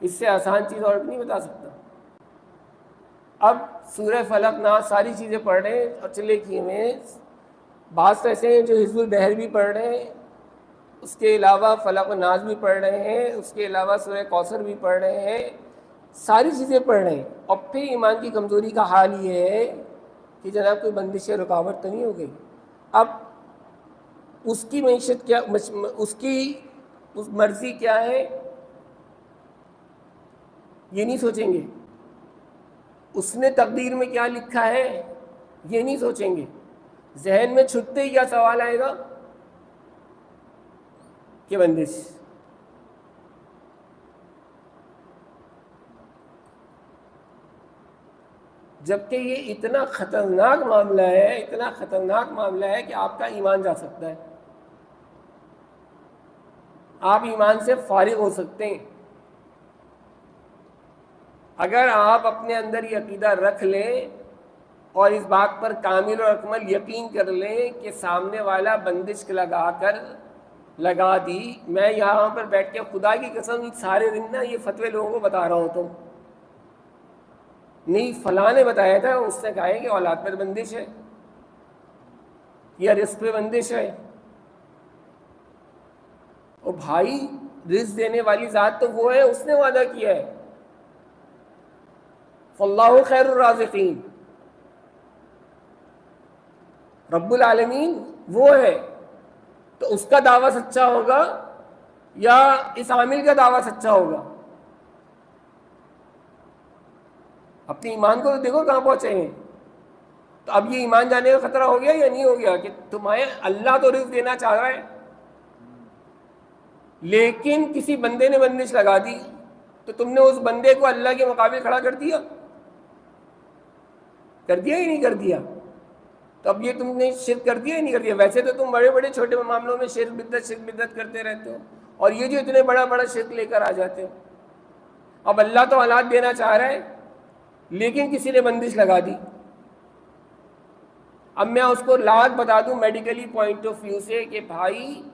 इससे आसान चीज़ और नहीं बता सकता। अब सूरह फलक नास सारी चीज़ें पढ़ रहे हैं और चले किए में बात तो ऐसे हैं जो हिज़्बुल बहर भी पढ़ रहे हैं, उसके अलावा फलक नाज भी पढ़ रहे हैं, उसके अलावा सूरह कौसर भी पढ़ रहे हैं, सारी चीज़ें पढ़ रहे हैं। और फिर ईमान की कमज़ोरी का हाल ये है कि जनाब कोई बंदिश रुकावट तो नहीं हो गई। अब उसकी मईशत क्या, उसकी उस मर्ज़ी क्या है ये नहीं सोचेंगे, उसने तकदीर में क्या लिखा है ये नहीं सोचेंगे। जहन में छुटते ही क्या सवाल आएगा कि बंदिश। जबकि ये इतना ख़तरनाक मामला है, इतना ख़तरनाक मामला है कि आपका ईमान जा सकता है, आप ईमान से फारिग हो सकते हैं। अगर आप अपने अंदर ये अकीदा रख लें और इस बात पर कामिल और अकमल यकीन कर लें कि सामने वाला बंदिश लगा दी। मैं यहाँ पर बैठ के खुदा की कसम सारे दिन ना ये फतवे लोगों को बता रहा हूँ, तो नहीं फलां ने बताया था, उसने कहा है कि औलाद पर बंदिश है या रिस्क पे बंदिश है। और भाई रिस्क देने वाली ज़ात तो वो है, उसने वादा किया है फल्लाहु खैरुर राज़िकीन, रब्बुल आलमीन वो है। तो उसका दावा सच्चा होगा या इस आमिल का दावा सच्चा होगा? अपने ईमान को तो देखो कहाँ पहुंचे हैं। तो अब ये ईमान जाने का खतरा हो गया या नहीं हो गया कि तुम्हें अल्लाह तो रिज़्क़ देना चाह रहा है, लेकिन किसी बंदे ने बंदिश लगा दी, तो तुमने उस बंदे को अल्लाह के मुकाबिल खड़ा कर दिया ही नहीं कर दिया? तो अब ये तुमने शिर्क कर दिया ही नहीं कर दिया? वैसे तो तुम बड़े बड़े छोटे मामलों में शिर्क बिद्दत करते रहते हो, और ये जो इतने बड़ा बड़ा शिर्क लेकर आ जाते हो। अब अल्लाह तो औलाद देना चाह रहा है, लेकिन किसी ने बंदिश लगा दी। अब मैं उसको लाख बता दूं मेडिकली पॉइंट ऑफ व्यू से कि भाई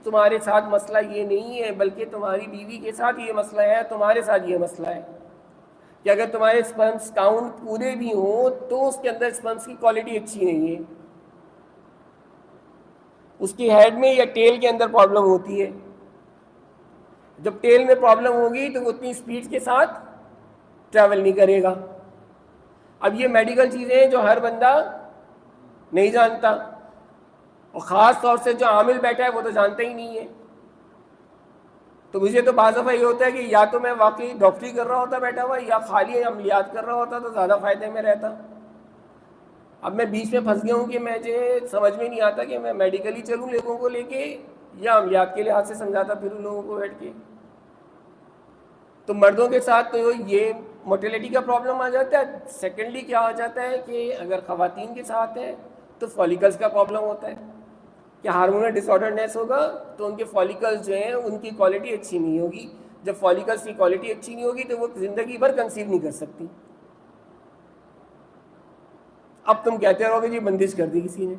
तुम्हारे साथ मसला ये नहीं है, बल्कि तुम्हारी बीवी के साथ ये मसला है, तुम्हारे साथ ये मसला है कि अगर तुम्हारे स्पर्म्स काउंट पूरे भी हों तो उसके अंदर स्पर्म्स की क्वालिटी अच्छी नहीं है, उसकी हेड में या टेल के अंदर प्रॉब्लम होती है। जब टेल में प्रॉब्लम होगी तो वो उतनी स्पीड के साथ ट्रैवल नहीं करेगा। अब ये मेडिकल चीज़ें हैं जो हर बंदा नहीं जानता, और ख़ास तौर से जो आमिल बैठा है वो तो जानता ही नहीं है। तो मुझे तो बाज़ दफ़ा ये होता है कि या तो मैं वाकई डॉक्टरी कर रहा होता बैठा हुआ, या खाली अमलियात कर रहा होता तो ज़्यादा फ़ायदे में रहता। अब मैं बीच में फंस गया हूँ कि मुझे समझ में नहीं आता कि मैं मेडिकली चलूँ लोगों को लेके या अमलियात के लिहाज से समझाता फिरूँ लोगों को बैठ के। तो मर्दों के साथ तो ये मोटिलिटी का प्रॉब्लम आ जाता है। सेकेंडली क्या हो जाता है कि अगर ख़वातीन के साथ है तो फॉलिकल्स का प्रॉब्लम होता है कि हार्मोनल डिसऑर्डरनेस होगा, तो उनके फॉलिकल्स जो हैं उनकी क्वालिटी अच्छी नहीं होगी। जब फॉलिकल्स की क्वालिटी अच्छी नहीं होगी तो वो ज़िंदगी भर कंसीव नहीं कर सकती। अब तुम कहते रहोगे जी बंदिश कर दी किसी ने।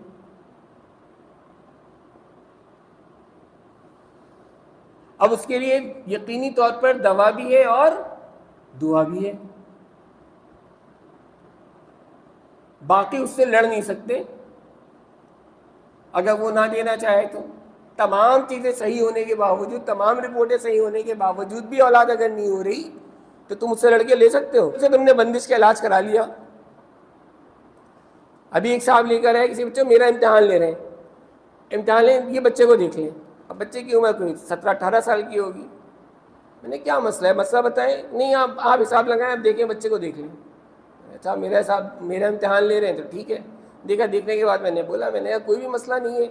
अब उसके लिए यकीनी तौर पर दवा भी है और दुआ भी है, बाकी उससे लड़ नहीं सकते अगर वो ना देना चाहे तो। तमाम चीज़ें सही होने के बावजूद, तमाम रिपोर्टें सही होने के बावजूद भी औलाद अगर नहीं हो रही तो तुम उससे लड़के ले सकते हो? जैसे तुमने बंदिश का इलाज करा लिया। अभी एक साहब लेकर आए किसी बच्चे, मेरा इम्तिहान ले रहे हैं, इम्तिहान लें, ये बच्चे को देख लें। अब बच्चे की उम्र कोई 17-18 साल की होगी। मैंने क्या मसला है, मसला बताएं। नहीं आप हिसाब लगाएं, आप देखें, बच्चे को देख लें। अच्छा मेरा इम्तिहान ले रहे हैं तो ठीक है। देखने के बाद मैंने बोला, मैंने कहा कोई भी मसला नहीं है,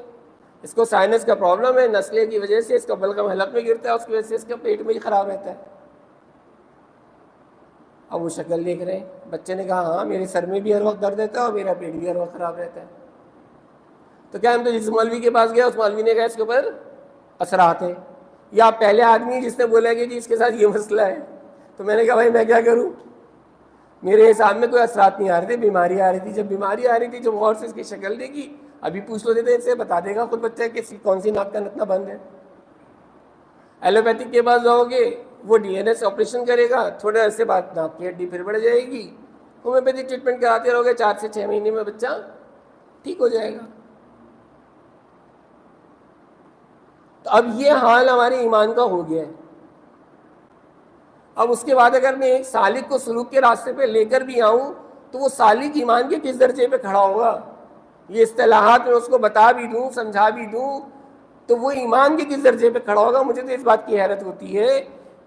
इसको साइनस का प्रॉब्लम है, नस्ले की वजह से इसका बलगम हलक में गिरता है, उसकी वजह से इसका पेट में ही ख़राब रहता है। अब वो शक्ल देख रहे हैं। बच्चे ने कहा हाँ मेरे सर में भी हर वक्त दर्द रहता है और मेरा पेट भी हर वक्त ख़राब रहता है। तो क्या हम तो जिस मौलवी के पास गया उस मौलवी ने कहा इसके ऊपर असरात हैं, या पहले आदमी जिसने बोला कि जी इसके साथ ये मसला है। तो मैंने कहा भाई मैं क्या करूँ, मेरे हिसाब में कोई असरात नहीं आ रहे थे, बीमारी आ रही थी। जब बीमारी आ रही थी, जब गौर से इसकी शक्ल देखी, अभी पूछ लो देते इससे बता देगा खुद बच्चा कि कौन सी नाक का नतना बंद है। एलोपैथिक के पास जाओगे, वो डीएनएस ऑपरेशन करेगा, थोड़े अर्से बाद नाक की हड्डी फिर बढ़ जाएगी, होम्योपैथिक ट्रीटमेंट कराते रहोगे, 4 से 6 महीने में बच्चा ठीक हो जाएगा। तो अब ये हाल हमारे ईमान का हो गया है। अब उसके बाद अगर मैं एक सालिक को सलूक के रास्ते पे लेकर भी आऊं तो वो सालिक ईमान के किस दर्जे पे खड़ा होगा, ये इस्तिलाहात में उसको बता भी दूं, समझा भी दूं, तो वो ईमान के किस दर्जे पे खड़ा होगा। मुझे तो इस बात की हैरत होती है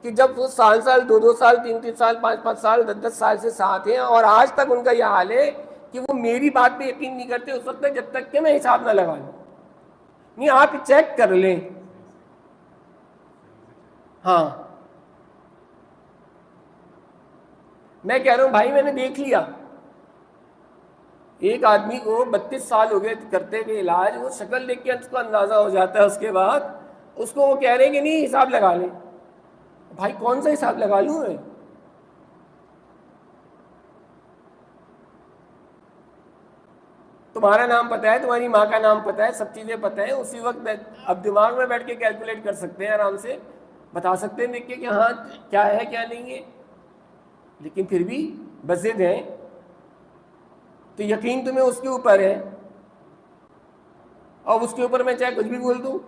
कि जब वो साल 2 साल 3 साल 5 साल 10 साल से साथ हैं और आज तक उनका यह हाल है कि वो मेरी बात पे यकीन नहीं करते उस वक्त तक जब तक कि मैं हिसाब ना लगा लूं। नहीं, आप चेक कर लें। हाँ, मैं कह रहा हूं भाई, मैंने देख लिया एक आदमी को 32 साल हो गए करते हुए इलाज, वो शक्ल देख के उसको अंदाजा हो जाता है, उसके बाद उसको वो कह रहे हैं कि नहीं हिसाब लगा ले। भाई कौन सा हिसाब लगा लूं मैं? तुम्हारा नाम पता है, तुम्हारी माँ का नाम पता है, सब चीजें पता है, उसी वक्त अब दिमाग में बैठ के कैलकुलेट कर सकते हैं, आराम से बता सकते हैं देख के कि हाँ क्या है क्या नहीं है। लेकिन फिर भी बज़िद हैं तो यकीन तुम्हें उसके ऊपर है, और उसके ऊपर मैं चाहे कुछ भी बोल दूं।